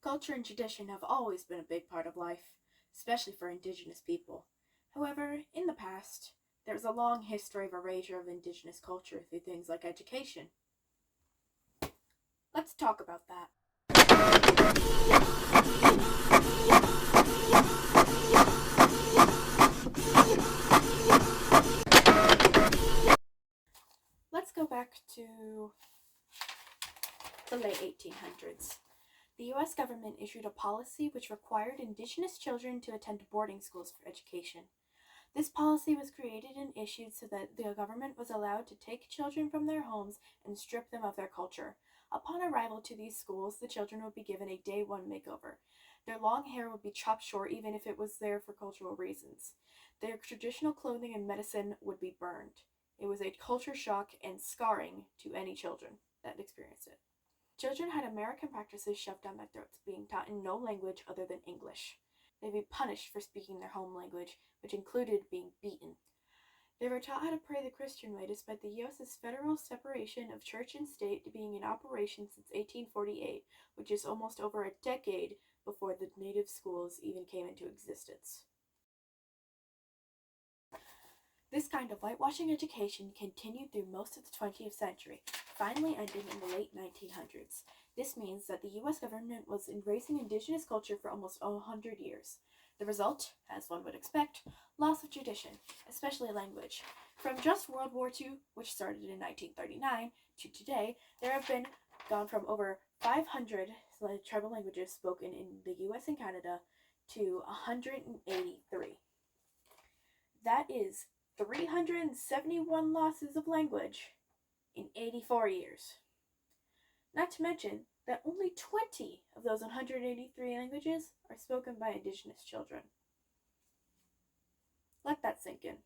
Culture and tradition have always been a big part of life, especially for Indigenous people. However, in the past, there's a long history of erasure of Indigenous culture through things like education. Let's talk about that. Let's go back to the late 1800s. The U.S. government issued a policy which required Indigenous children to attend boarding schools for education. This policy was created and issued so that the government was allowed to take children from their homes and strip them of their culture. Upon arrival to these schools, the children would be given a day one makeover. Their long hair would be chopped short even if it was there for cultural reasons. Their traditional clothing and medicine would be burned. It was a culture shock and scarring to any children that experienced it. Children had American practices shoved down their throats, being taught in no language other than English. They'd be punished for speaking their home language, which included being beaten. They were taught how to pray the Christian way, despite the U.S.'s federal separation of church and state being in operation since 1848, which is almost over a decade before the native schools even came into existence. This kind of whitewashing education continued through most of the 20th century, finally ending in the late 1900s. This means that the U.S. government was embracing Indigenous culture for almost 100 years. The result, as one would expect, loss of tradition, especially language. From just World War II, which started in 1939, to today, there have been gone from over 500 tribal languages spoken in the U.S. and Canada to 183. That is 371 losses of language in 84 years. Not to mention that only 20 of those 183 languages are spoken by Indigenous children. Let that sink in.